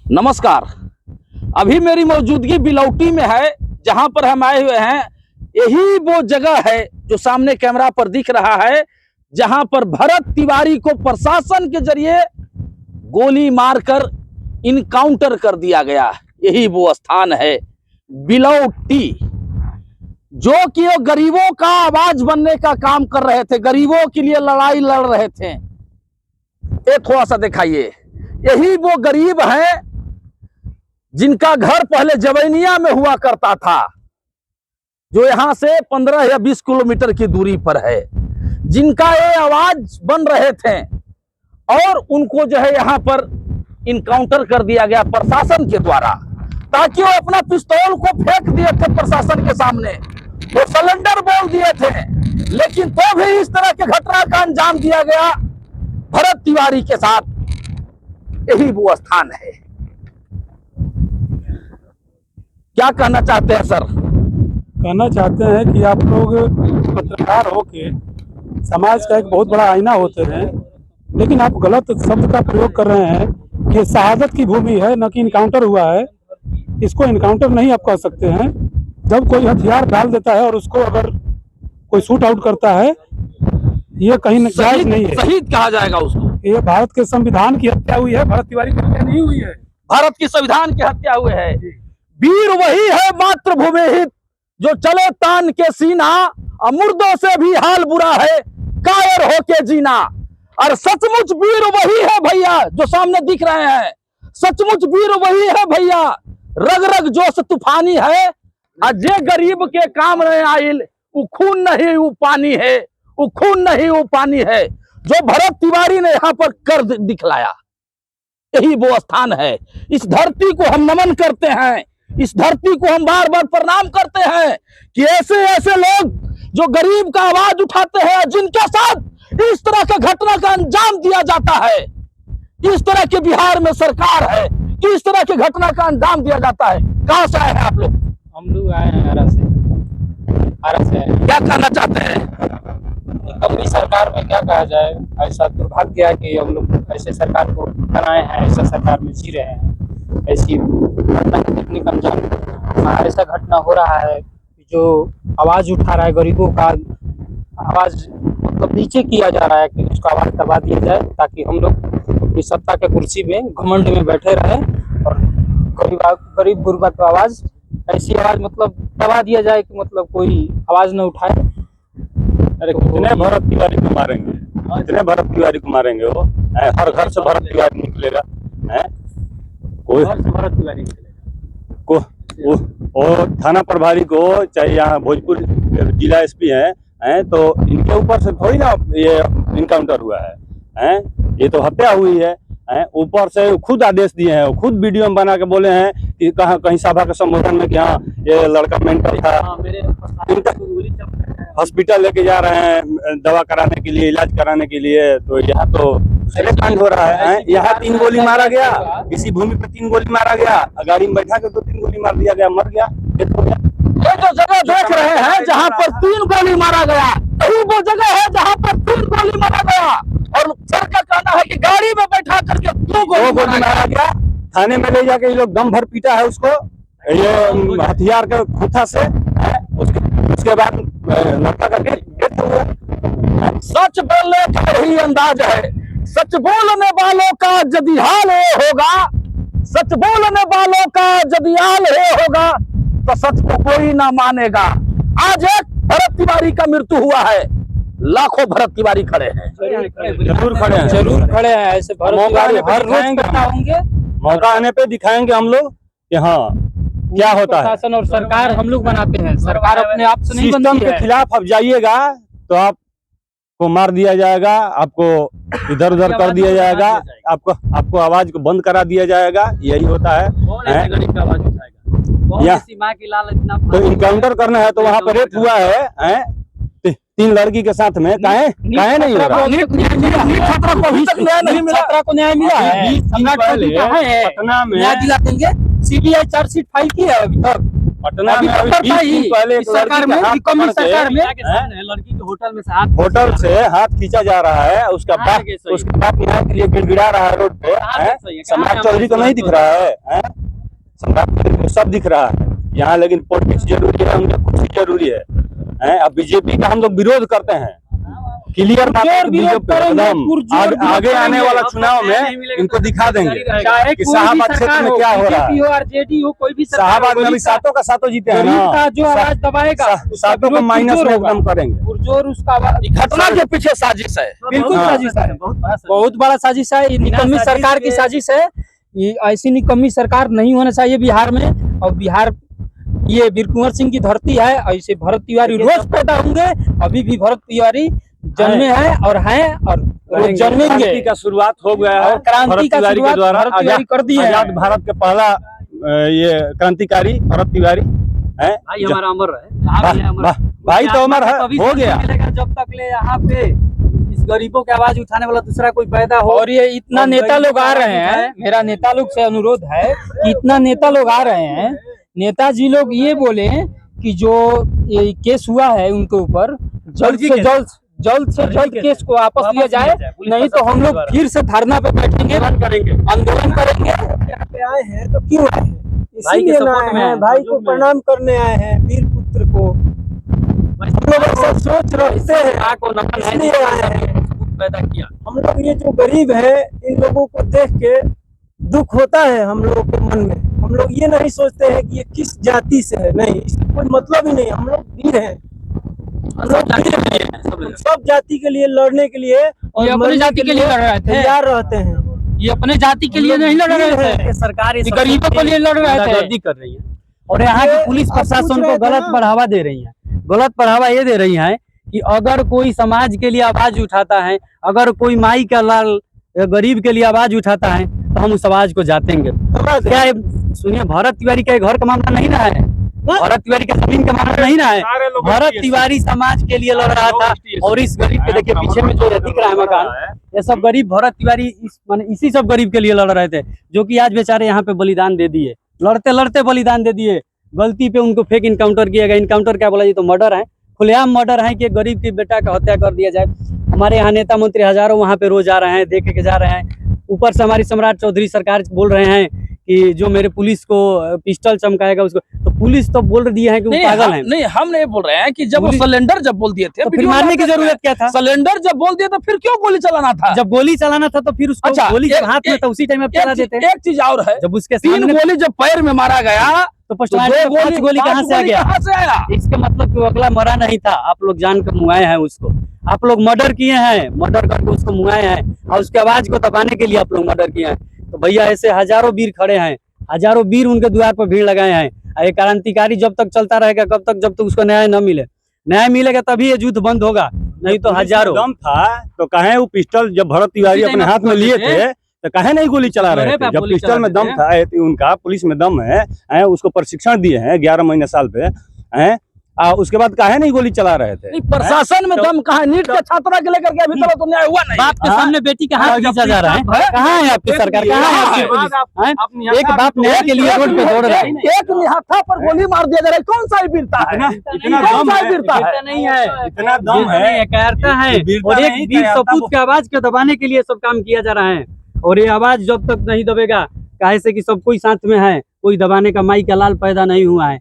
नमस्कार। अभी मेरी मौजूदगी बिलौटी में है, जहां पर हम आए हुए हैं। यही वो जगह है जो सामने कैमरा पर दिख रहा है, जहां पर भरत तिवारी को प्रशासन के जरिए गोली मारकर इनकाउंटर कर दिया गया। यही वो स्थान है बिलौटी, जो कि वो गरीबों का आवाज बनने का काम कर रहे थे, गरीबों के लिए लड़ाई लड़ रहे थे। ये थोड़ा सा दिखाइए। यही वो गरीब हैं जिनका घर पहले जवैनिया में हुआ करता था, जो यहां से 15 या 20 किलोमीटर की दूरी पर है, जिनका ये आवाज बन रहे थे और उनको जो है यहां पर इनकाउंटर कर दिया गया प्रशासन के द्वारा, ताकि वो अपना पिस्तौल को फेंक दिए थे प्रशासन के सामने, वो सिलेंडर बोल दिए थे, लेकिन तो भी इस तरह के घटना का अंजाम दिया गया भरत तिवारी के साथ। यही वो स्थान है। क्या कहना चाहते हैं सर? कहना चाहते हैं कि आप लोग पत्रकार होके समाज का एक बहुत बड़ा आईना होते हैं, लेकिन आप गलत शब्द का प्रयोग कर रहे हैं कि शहादत की भूमि है, न कि इनकाउंटर हुआ है। इसको इनकाउंटर नहीं आप कह सकते हैं। जब कोई हथियार डाल देता है और उसको अगर कोई शूट आउट करता है, ये कहीं जायज नहीं है। शहीद कहा जाएगा उसको। ये भारत के संविधान की हत्या हुई है, भरत तिवारी की हत्या नहीं हुई है। भारत की संविधान की हत्या हुई है। वीर वही है मातृभूमि हित, जो चले तान के सीना, मुर्दों से भी हाल बुरा है कायर होके जीना। और सचमुच वीर वही है भैया जो सामने दिख रहे हैं, सचमुच वीर वही है भैया, रग रग जोश तूफानी है। अजय गरीब के काम नहीं आइल, वो खून नहीं वो पानी है, वो खून नहीं वो पानी है, जो भरत तिवारी ने यहाँ पर कर दिखलाया। यही वो स्थान है। इस धरती को हम नमन करते हैं, इस धरती को हम बार बार प्रणाम करते हैं कि ऐसे ऐसे लोग जो गरीब का आवाज उठाते हैं, जिनके साथ इस तरह का घटना का अंजाम दिया जाता है। इस तरह के बिहार में सरकार है कि इस तरह के घटना का अंजाम दिया जाता है। कहां से आए हैं आप लोग? हम लोग आए हैं आरा से। क्या कहना चाहते हैं? अपनी सरकार में क्या कहा जाए, ऐसा दुर्भाग्य है कि हम लोग ऐसे सरकार को बनाए हैं, ऐसा सरकार में जी रहे हैं। ऐसी घटना देखने का अंजाम, ऐसा घटना हो रहा है जो आवाज उठा रहा है गरीबों का, आवाज मतलब नीचे किया जा रहा है कि उसका आवाज दबा दिया जाए, ताकि हम लोग अपनी सत्ता के कुर्सी में घमंड में बैठे रहें और गरीब गुरबा की आवाज, ऐसी आवाज मतलब दबा दिया जाए कि मतलब कोई आवाज न उठाए। अरे कितने भरत तिवारी को मारेंगे, कितने भरत तिवारी को मारेंगे? वो हर घर से भरत तिवारी निकलेगा, कोई भरत तिवारी को वो थाना प्रभारी को, चाहे यहाँ भोजपुर जिला एसपी हैं, तो इनके ऊपर से थोड़ी ना ये इनकाउंटर हुआ है, ये तो हत्या हुई है। ऊपर से खुद आदेश दिए हैं, खुद वीडियो में बना के बोले हैं कि कहीं सभा के संबोधन में कि हाँ ये लड़का मेंटल था, हॉस्पिटल लेके जा रहे हैं दवा कराने के लिए, इलाज कराने के लिए। तो यहाँ तो दूसरे कांड हो रहा है। यहाँ 3 गोली मारा गया, इसी भूमि पे 3 गोली मारा गया, गाड़ी में बैठा के 2-3 गोली मार दिया गया, मर गया। ये जो जगह देख रहे हैं जहाँ पर 3 गोली मारा गया, यही वो जगह है जहाँ पर 3 गोली मारा गया। और सर का कहना है कि गाड़ी में बैठा करके 2 गोली मारा गया। थाने में ले जाके ये लोग दम भर पीटा है उसको, ये हथियार के खूंटा से। उसके बाद लड़का का डेथ हुआ। सच बोलने का ही अंदाज है, सच बोलने वालों का यदि हाल होगा, सच बोलने वालों का यदि हाल होगा तो सच को कोई ना मानेगा। आज एक भरत तिवारी का मृत्यु हुआ है, लाखों भरत तिवारी खड़े हैं, जरूर खड़े हैं। ऐसे भरत तिवारी हर रोज करना होंगे, मौका आने पे दिखाएंगे हम लोग कि हाँ क्या होता है। प्रशासन और सरकार हम लोग बनाते हैं, सरकार अपने आप से नहीं सिस्टम बनती के है। खिलाफ आप जाइएगा तो आपको मार दिया जाएगा, आपको इधर उधर कर दिया जाएगा, आपको आवाज को बंद करा दिया जाएगा। यही होता है। तो इनकाउंटर करना है तो वहाँ पर रेप हुआ है 3 लड़की के साथ में, काहे नहीं हो रहा? छात्रा को अभी तक न्याय नहीं मिला। छात्रा को न्याय मिला है, पटना में सीबीआई चार्जशीट फाइल की है अभी तक। पटना अभी में तो अभी करता 20 दिन ही। पहले एक इस सरकार लड़की में, का हाथ निकम्मी पकड़ के सरकार में लड़की के होटल में से हाथ होटल से हाथ खींचा जा रहा है, उसका कहाँ बाप लगे सही? उसके बाप न्याय के लिए गिड़गिड़ा रहा है रोड पे। कहाँ हैं? लगे सही है? कहाँ सम्राट है चौधरी को हमारे नहीं दिख रहा है? सम्राट चौधरी को सब दिख रहा है यहाँ, लेकिन पॉलिटिक्स जरूरी है, उनका कुर्सी जरूरी है। अब बीजेपी का हम लोग विरोध करते हैं, क्लियर बात है कि बीजेपी एकदम आगे आने वाला चुनाव में इनको दिखा देंगे चाहे कि कोई भी शाहबाद क्षेत्र सरकार में हो, क्या हो रहा बीजेपी है। हो आरजेडी हो, कोई भी सरकार शाहबाद हो, में अभी गरीब का- सातों का सातों जीते हैं गरीब ना, का जो आवाज दबाएगा उसका सातों को विरोध माइनस पुरजोर में होगा। एकदम करेंगे। पुरजोर उसका आवाज- घटना के पीछे साजिश है। बिल्कुल हाँ। साजिश है, बहुत बड़ा साजिश है। ये निकम्मी सरकार की साजिश है। ये ऐसी निकम्मी सरकार नहीं होना चाहिए बिहार में। और बिहार ये वीर कुंवर सिंह की धरती है। ऐसे भरत तिवारी रोज पैदा होंगे, अभी भी भरत तिवारी जन्मे हैं और रोज जन्मेंगे। क्रांति का शुरुआत हो गया है और क्रांति भरत का तिवारी के शुरुआत द्वारा। भरत तिवारी कर दिए हैं। आजाद भारत के पहला ये क्रांतिकारी भरत तिवारी है। भाई हमारा अमर है, जहाँ भी है अमर। भाई तो अमर है, कभी हो नहीं गया। मिलेगा जब तक ले यहाँ पे इस गरीबों की आवाज उठाने वाला दूसरा कोई पैदा हो। और ये इतना और नेता गरीबों लोग आ की रहे आवाज हैं, मेरा नेता लोग से अनुरोध है कि इतना नेता लोग आ रहे हैं, नेताजी लोग ये बोले कि जो ये केस हुआ है उनके ऊपर जल्द से जल्द केस को वापस लिया जाए, नहीं तो हम लोग फिर से धरना पे बैठेंगे, आंदोलन करेंगे। यहाँ पे आए हैं तो क्यों आए हैं? भाई के इसीलिए support आए में हैं, आए हैं, भाई सहयोग को में आए प्रणाम करने आए हैं, वीर पुत्र को। हम लोग ऐसा सोच रखते हैं, इसलिए आए हैं। पैदा किया। हम लोग ये जो गरीब है, इन लोगों को देख के दुख होता है हम लोगों के मन में। हम लोग ये नहीं सोचते हैं कि ये किस जाति से है, नहीं, इसका कोई मतलब ही नहीं। हम लोग वीर हैं, हम लोग वीर हैं। सब जाति के लिए लड़ने के लिए और ये अपने मरने जाति के लिए लड़ रहे थे। तैयार रहते हैं। ये अपने जाति के लिए नहीं लड़ रहे थे, सरकार ये गरीबों के लिए लड़ रहे थे। कर रही है और यहाँ की पुलिस प्रशासन को गलत बढ़ावा दे रही है। गलत बढ़ावा ये दे रही है कि अगर कोई समाज के लिए आवाज उठाता है, अगर कोई माई का लाल गरीब के लिए आवाज उठाता है तो हम उस आवाज को जातेंगे। क्या है, सुनिए, भरत तिवारी का घर का मामला नहीं ना है, भरत तिवारी का जमीन का मामला नहीं ना है। भरत तिवारी समाज के लिए लड़ रहा था। और इस गरीब के देखिए पीछे में जो दिख रहा है मकान, ये सब गरीब भरत तिवारी इसी सब गरीब के लिए लड़ रहे थे, जो कि आज बेचारे यहाँ पे बलिदान दे दिए, लड़ते लड़ते बलिदान दे दिए। गलती पे उनको फेक इनकाउंटर किया गया। इनकाउंटर क्या बोला जी, तो मर्डर है, खुलेआम मर्डर है कि एक गरीब के बेटा का हत्या कर दिया जाए। हमारे यहाँ नेता मंत्री हजारों वहाँ पे रोज आ रहे हैं, देख के जा रहे हैं। ऊपर से हमारी सम्राट चौधरी सरकार बोल रहे हैं कि जो मेरे पुलिस को पिस्टल चमकाएगा उसको, तो पुलिस तो बोल दिए हैं कि वो पागल है। नहीं, हम नहीं बोल रहे हैं कि जब वो सिलेंडर जब बोल दिए थे तो फिर वीडियो मारने की बना जरूरत क्या था? सिलेंडर जब बोल दिए तो फिर क्यों गोली चलाना था? जब गोली चलाना था तो फिर उसको अच्छा, गोली एक- हाथ में एक- तो उसी टाइम में चला देते। एक चीज और है, जब उसके 3 सामने गोली जब पैर में मारा गया तो तो पछवाड़े में 5 गोली कहाँ से आ गया? कहाँ से आया? इसका मतलब कि वो अगला मरा नहीं था, आप लोग जान कर मुआए हैं उसको। आप लोग मर्डर किए हैं, मर्डर करके उसको मुआए हैं और उसके आवाज को दबाने के लिए आप लोग मर्डर किए हैं। तो भैया ऐसे हजारों वीर खड़े हैं, हजारों वीर उनके द्वार पर भीड़ लगाए हैं। और ये क्रांतिकारी जब तक चलता रहेगा, कब तक, जब तक उसको न्याय न मिले। न्याय मिलेगा तभी ये युद्ध बंद होगा, नहीं तो हजारों। दम था तो कहे वो पिस्टल जब भरत तिवारी अपने हाथ में लिए थे तो कहे नहीं गोली चला रहे थे? जब पिस्टल में दम था, उनका पुलिस में दम है, उसको प्रशिक्षण दिए हैं 11 महीने साल पे हैं, उसके बाद काहे नहीं गोली चला रहे थे? नहीं, प्रशासन में दम कहाँ? नीट के छात्रा के लेकर के अभी तक तो न्याय हुआ नहीं। बाप के सामने बेटी का हाथ खींचा जा रहा है। कहाँ है आपकी सरकार, कहाँ है आपकी पुलिस? हैं? एक बाप न्याय के लिए रोड पे दौड़ रहा है। एक निहत्था पर गोली मार दिया जा रहा है, कौन सा वीरता है? इतना कौन दम सा है, वीरता है? नहीं है, इतना दम है, कायरता है। वीरता और एक नहीं, वीर कायरता सपूत के आवाज को दबाने के लिए सब काम किया जा रहा है। और ये आवाज जब तक नहीं दबेगा, काहे से कि सब कोई साथ में है, कोई दबाने का माई का लाल पैदा नहीं हुआ है।